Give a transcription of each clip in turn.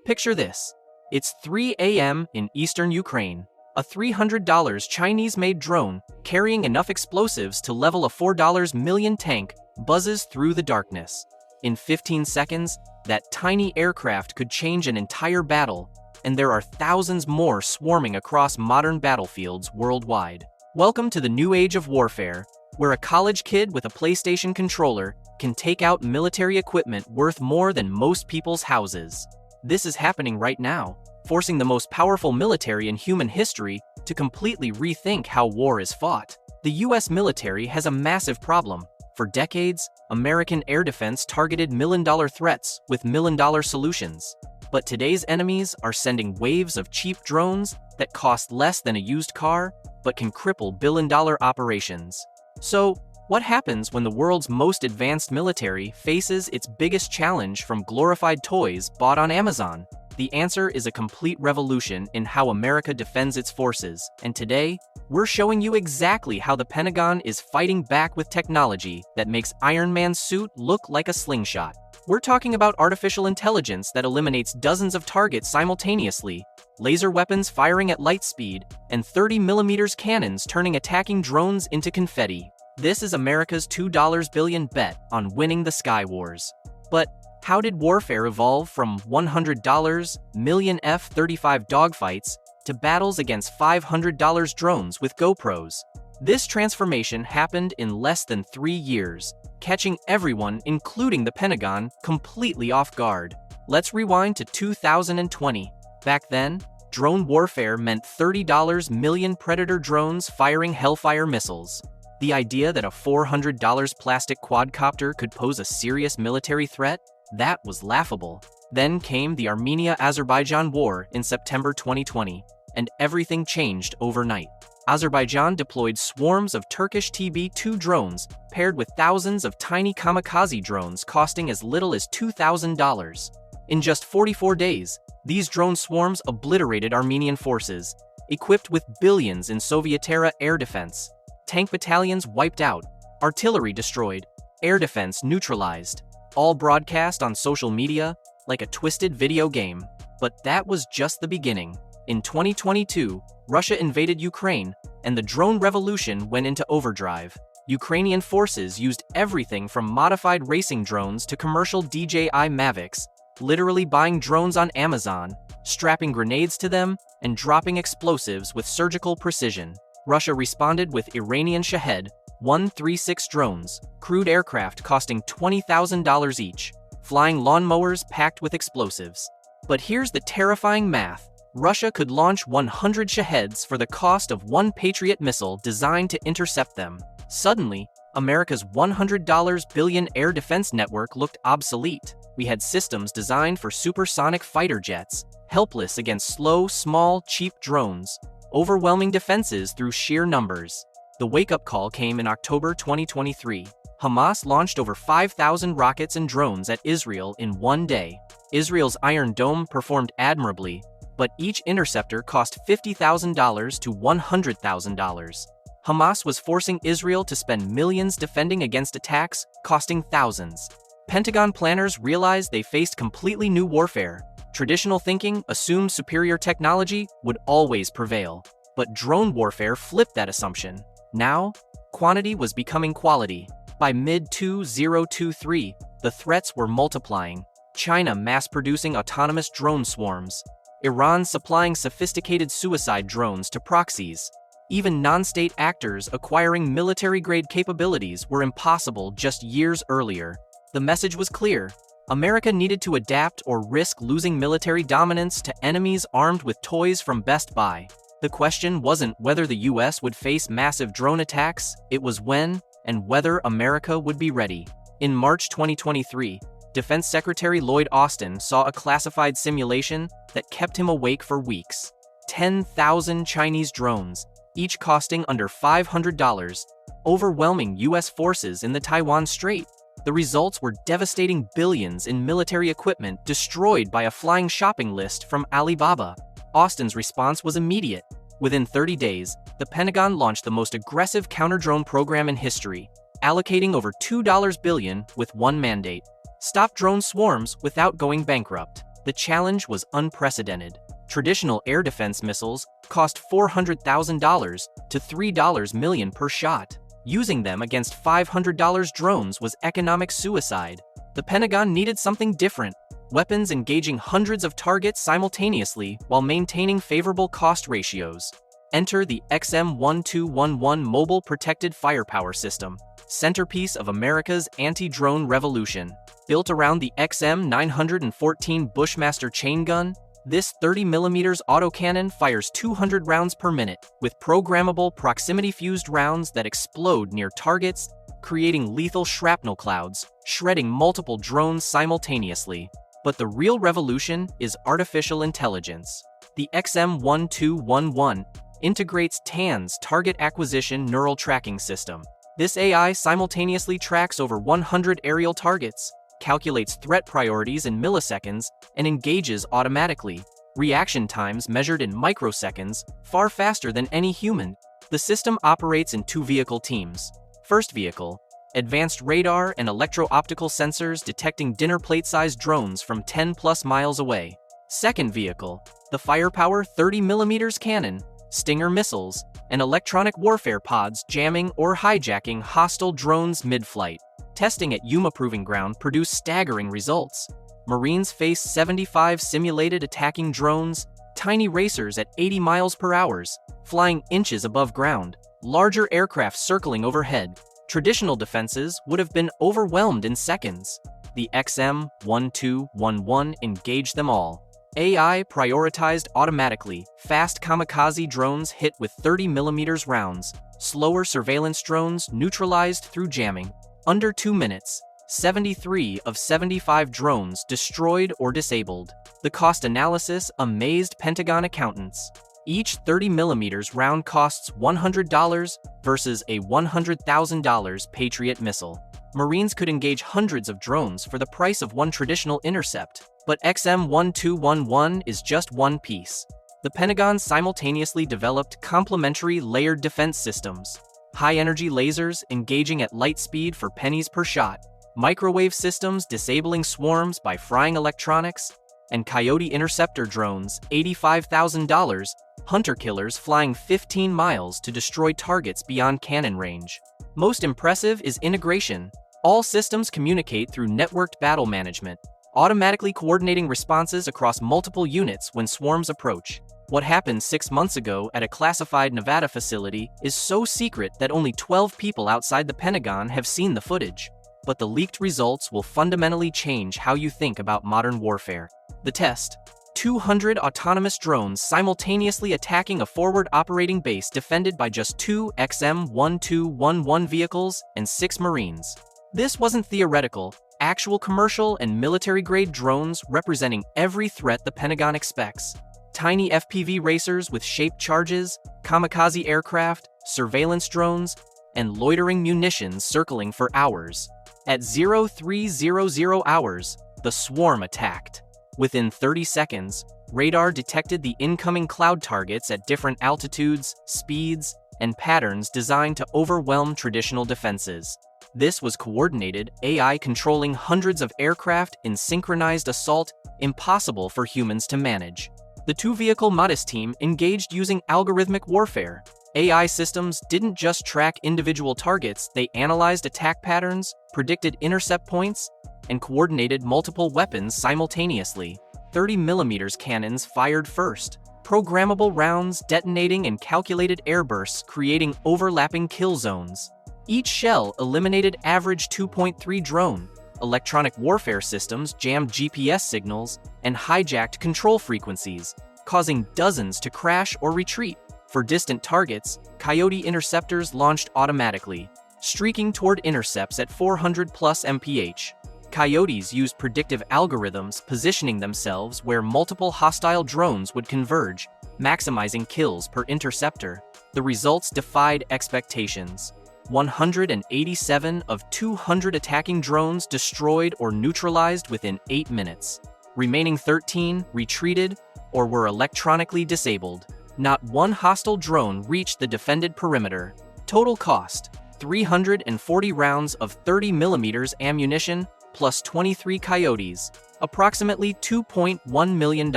Picture this. It's 3 a.m. in eastern Ukraine. A $300 Chinese-made drone, carrying enough explosives to level a $4 million tank, buzzes through the darkness. In 15 seconds, that tiny aircraft could change an entire battle, and there are thousands more swarming across modern battlefields worldwide. Welcome to the new age of warfare, where a college kid with a PlayStation controller can take out military equipment worth more than most people's houses. This is happening right now, forcing the most powerful military in human history to completely rethink how war is fought. The US military has a massive problem. For decades, American air defense targeted million-dollar threats with million-dollar solutions. But today's enemies are sending waves of cheap drones that cost less than a used car, but can cripple billion-dollar operations. So, what happens when the world's most advanced military faces its biggest challenge from glorified toys bought on Amazon? The answer is a complete revolution in how America defends its forces, and today, we're showing you exactly how the Pentagon is fighting back with technology that makes Iron Man's suit look like a slingshot. We're talking about artificial intelligence that eliminates dozens of targets simultaneously, laser weapons firing at light speed, and 30mm cannons turning attacking drones into confetti. This is America's $2 billion bet on winning the Sky Wars. But how did warfare evolve from $100 million F-35 dogfights to battles against $500 drones with GoPros? This transformation happened in less than 3 years, catching everyone, including the Pentagon, completely off guard. Let's rewind to 2020. Back then, drone warfare meant $30 million Predator drones firing Hellfire missiles. The idea that a $400 plastic quadcopter could pose a serious military threat? That was laughable. Then came the Armenia-Azerbaijan war in September 2020, and everything changed overnight. Azerbaijan deployed swarms of Turkish TB2 drones, paired with thousands of tiny kamikaze drones costing as little as $2,000. In just 44 days, these drone swarms obliterated Armenian forces, equipped with billions in Soviet-era air defense. Tank battalions wiped out, artillery destroyed, air defense neutralized, all broadcast on social media like a twisted video game. But that was just the beginning. In 2022, Russia invaded Ukraine, and the drone revolution went into overdrive. Ukrainian forces used everything from modified racing drones to commercial DJI Mavics, literally buying drones on Amazon, strapping grenades to them, and dropping explosives with surgical precision. Russia responded with Iranian Shahed 136 drones, crewed aircraft costing $20,000 each, flying lawnmowers packed with explosives. But here's the terrifying math. Russia could launch 100 Shaheds for the cost of one Patriot missile designed to intercept them. Suddenly, America's $100 billion air defense network looked obsolete. We had systems designed for supersonic fighter jets, helpless against slow, small, cheap drones, overwhelming defenses through sheer numbers. The wake-up call came in October 2023. Hamas launched over 5,000 rockets and drones at Israel in one day. Israel's Iron Dome performed admirably, but each interceptor cost $50,000 to $100,000. Hamas was forcing Israel to spend millions defending against attacks costing thousands. Pentagon planners realized they faced completely new warfare. Traditional thinking assumed superior technology would always prevail. But drone warfare flipped that assumption. Now, quantity was becoming quality. By mid-2023, the threats were multiplying. China mass-producing autonomous drone swarms. Iran supplying sophisticated suicide drones to proxies. Even non-state actors acquiring military-grade capabilities were impossible just years earlier. The message was clear. America needed to adapt or risk losing military dominance to enemies armed with toys from Best Buy. The question wasn't whether the US would face massive drone attacks, it was when and whether America would be ready. In March 2023, Defense Secretary Lloyd Austin saw a classified simulation that kept him awake for weeks. 10,000 Chinese drones, each costing under $500, overwhelming US forces in the Taiwan Strait. The results were devastating: billions in military equipment destroyed by a flying shopping list from Alibaba. Austin's response was immediate. Within 30 days, the Pentagon launched the most aggressive counter-drone program in history, allocating over $2 billion with one mandate: stop drone swarms without going bankrupt. The challenge was unprecedented. Traditional air defense missiles cost $400,000 to $3 million per shot. Using them against $500 drones was economic suicide. The Pentagon needed something different: weapons engaging hundreds of targets simultaneously while maintaining favorable cost ratios. Enter the XM-1211 Mobile Protected Firepower System, centerpiece of America's anti-drone revolution. Built around the XM-914 Bushmaster chain gun, this 30mm autocannon fires 200 rounds per minute, with programmable proximity-fused rounds that explode near targets, creating lethal shrapnel clouds, shredding multiple drones simultaneously. But the real revolution is artificial intelligence. The XM-1211 integrates TAN's Target Acquisition Neural Tracking System. This AI simultaneously tracks over 100 aerial targets, calculates threat priorities in milliseconds, and engages automatically. Reaction times measured in microseconds, far faster than any human. The system operates in two vehicle teams. First vehicle: advanced radar and electro-optical sensors detecting dinner plate-sized drones from 10+ miles away. Second vehicle: the firepower 30mm cannon, Stinger missiles, and electronic warfare pods jamming or hijacking hostile drones mid-flight. Testing at Yuma Proving Ground produced staggering results. Marines faced 75 simulated attacking drones, tiny racers at 80 miles per hour, flying inches above ground, larger aircraft circling overhead. Traditional defenses would have been overwhelmed in seconds. The XM-1211 engaged them all. AI prioritized automatically. Fast kamikaze drones hit with 30mm rounds. Slower surveillance drones neutralized through jamming. Under 2 minutes, 73 of 75 drones destroyed or disabled. The cost analysis amazed Pentagon accountants. Each 30mm round costs $100 versus a $100,000 Patriot missile. Marines could engage hundreds of drones for the price of one traditional intercept. But XM-1211 is just one piece. The Pentagon simultaneously developed complementary layered defense systems. High-energy lasers engaging at light speed for pennies per shot, microwave systems disabling swarms by frying electronics, and Coyote interceptor drones, $85,000, hunter killers flying 15 miles to destroy targets beyond cannon range. Most impressive is integration. All systems communicate through networked battle management, automatically coordinating responses across multiple units when swarms approach. What happened 6 months ago at a classified Nevada facility is so secret that only 12 people outside the Pentagon have seen the footage. But the leaked results will fundamentally change how you think about modern warfare. The test: 200 autonomous drones simultaneously attacking a forward operating base defended by just 2 XM-1211 vehicles and 6 Marines. This wasn't theoretical. Actual commercial and military-grade drones representing every threat the Pentagon expects. Tiny FPV racers with shaped charges, kamikaze aircraft, surveillance drones, and loitering munitions circling for hours. At 0300 hours, the swarm attacked. Within 30 seconds, radar detected the incoming cloud targets at different altitudes, speeds, and patterns designed to overwhelm traditional defenses. This was coordinated AI controlling hundreds of aircraft in synchronized assault, impossible for humans to manage. The two-vehicle Modus team engaged using algorithmic warfare. AI systems didn't just track individual targets, they analyzed attack patterns, predicted intercept points, and coordinated multiple weapons simultaneously. 30mm cannons fired first, programmable rounds detonating in calculated airbursts, creating overlapping kill zones. Each shell eliminated average 2.3 drone. Electronic warfare systems jammed GPS signals and hijacked control frequencies, causing dozens to crash or retreat. For distant targets, Coyote interceptors launched automatically, streaking toward intercepts at 400+ mph. Coyotes used predictive algorithms positioning themselves where multiple hostile drones would converge, maximizing kills per interceptor. The results defied expectations. 187 of 200 attacking drones destroyed or neutralized within 8 minutes. Remaining 13 retreated or were electronically disabled. Not one hostile drone reached the defended perimeter. Total cost: 340 rounds of 30mm ammunition plus 23 Coyotes, approximately $2.1 million.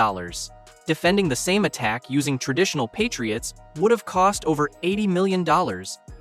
Defending the same attack using traditional Patriots would have cost over $80 million,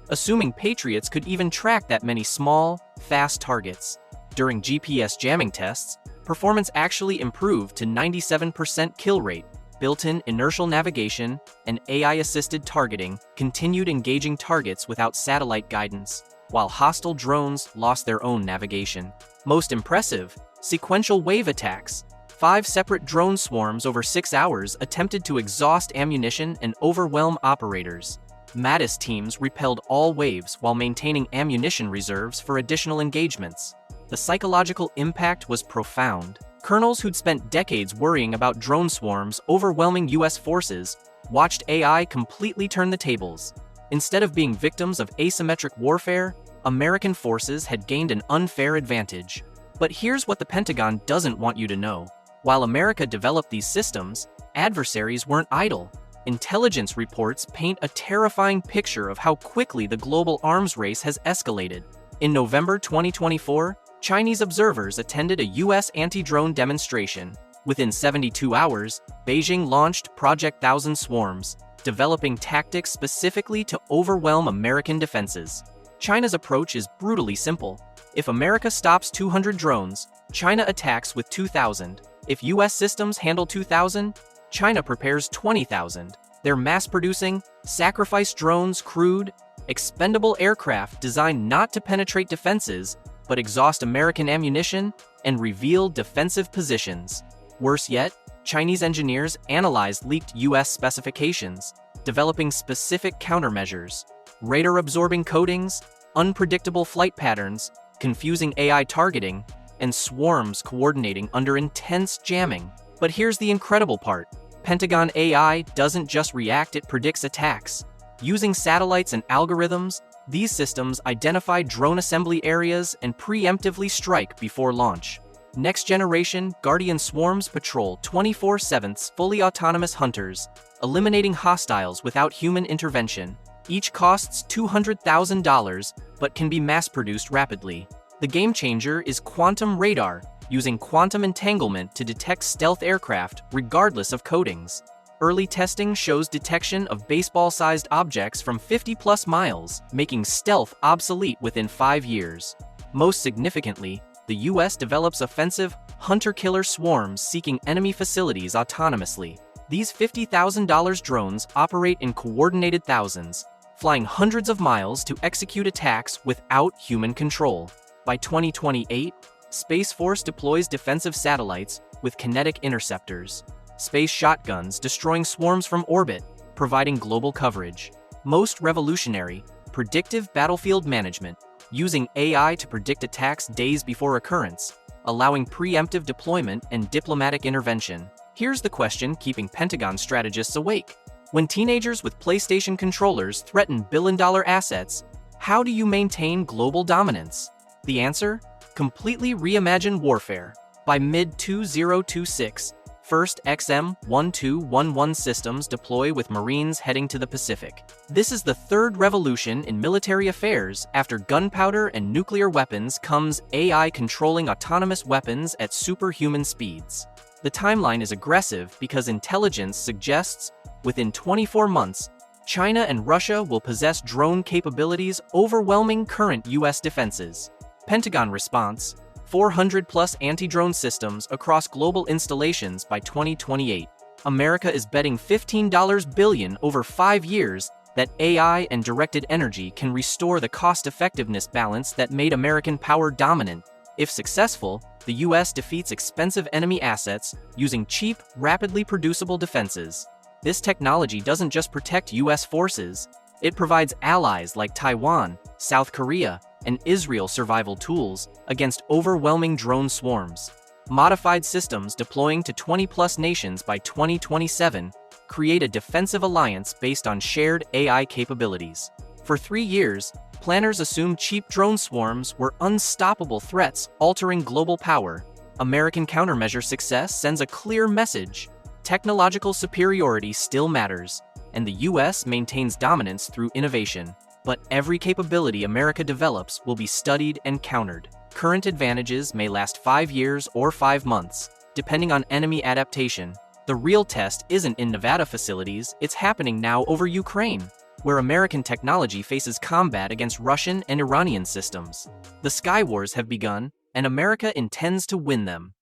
assuming Patriots could even track that many small, fast targets. During GPS jamming tests, performance actually improved to 97% kill rate. Built-in inertial navigation and AI-assisted targeting continued engaging targets without satellite guidance, while hostile drones lost their own navigation. Most impressive, sequential wave attacks. 5 separate drone swarms over 6 hours attempted to exhaust ammunition and overwhelm operators. Mattis teams repelled all waves while maintaining ammunition reserves for additional engagements. The psychological impact was profound. Colonels who'd spent decades worrying about drone swarms overwhelming US forces watched AI completely turn the tables. Instead of being victims of asymmetric warfare, American forces had gained an unfair advantage. But here's what the Pentagon doesn't want you to know. While America developed these systems, adversaries weren't idle. Intelligence reports paint a terrifying picture of how quickly the global arms race has escalated. In November 2024, Chinese observers attended a US anti-drone demonstration. Within 72 hours, Beijing launched Project Thousand Swarms, developing tactics specifically to overwhelm American defenses. China's approach is brutally simple. If America stops 200 drones, China attacks with 2,000. If US systems handle 2,000, China prepares 20,000. They're mass-producing, sacrifice drones, crude, expendable aircraft designed not to penetrate defenses, but exhaust American ammunition and reveal defensive positions. Worse yet, Chinese engineers analyzed leaked US specifications, developing specific countermeasures. Radar-absorbing coatings, unpredictable flight patterns, confusing AI targeting, and swarms coordinating under intense jamming. But here's the incredible part. Pentagon AI doesn't just react, it predicts attacks. Using satellites and algorithms, these systems identify drone assembly areas and preemptively strike before launch. Next-generation Guardian swarms patrol 24/7 fully autonomous hunters, eliminating hostiles without human intervention. Each costs $200,000, but can be mass-produced rapidly. The game changer is quantum radar, using quantum entanglement to detect stealth aircraft regardless of coatings. Early testing shows detection of baseball-sized objects from 50-plus miles, making stealth obsolete within 5 years. Most significantly, the US develops offensive, hunter-killer swarms seeking enemy facilities autonomously. These $50,000 drones operate in coordinated thousands, flying hundreds of miles to execute attacks without human control. By 2028, Space Force deploys defensive satellites with kinetic interceptors, space shotguns destroying swarms from orbit, providing global coverage. Most revolutionary, predictive battlefield management, using AI to predict attacks days before occurrence, allowing preemptive deployment and diplomatic intervention. Here's the question keeping Pentagon strategists awake. When teenagers with PlayStation controllers threaten billion-dollar assets, how do you maintain global dominance? The answer? Completely reimagine warfare. By mid-2026, first XM-1211 systems deploy with Marines heading to the Pacific. This is the third revolution in military affairs. After gunpowder and nuclear weapons comes AI controlling autonomous weapons at superhuman speeds. The timeline is aggressive because intelligence suggests within 24 months, China and Russia will possess drone capabilities overwhelming current US defenses. Pentagon response: 400-plus anti-drone systems across global installations by 2028. America is betting $15 billion over 5 years that AI and directed energy can restore the cost-effectiveness balance that made American power dominant. If successful, the US defeats expensive enemy assets using cheap, rapidly producible defenses. This technology doesn't just protect US forces, it provides allies like Taiwan, South Korea, and Israel survival tools against overwhelming drone swarms. Modified systems deploying to 20-plus nations by 2027 create a defensive alliance based on shared AI capabilities. For 3 years, planners assumed cheap drone swarms were unstoppable threats altering global power. American countermeasure success sends a clear message: technological superiority still matters, and the US maintains dominance through innovation. But every capability America develops will be studied and countered. Current advantages may last 5 years or 5 months, depending on enemy adaptation. The real test isn't in Nevada facilities, it's happening now over Ukraine, where American technology faces combat against Russian and Iranian systems. The Sky Wars have begun, and America intends to win them.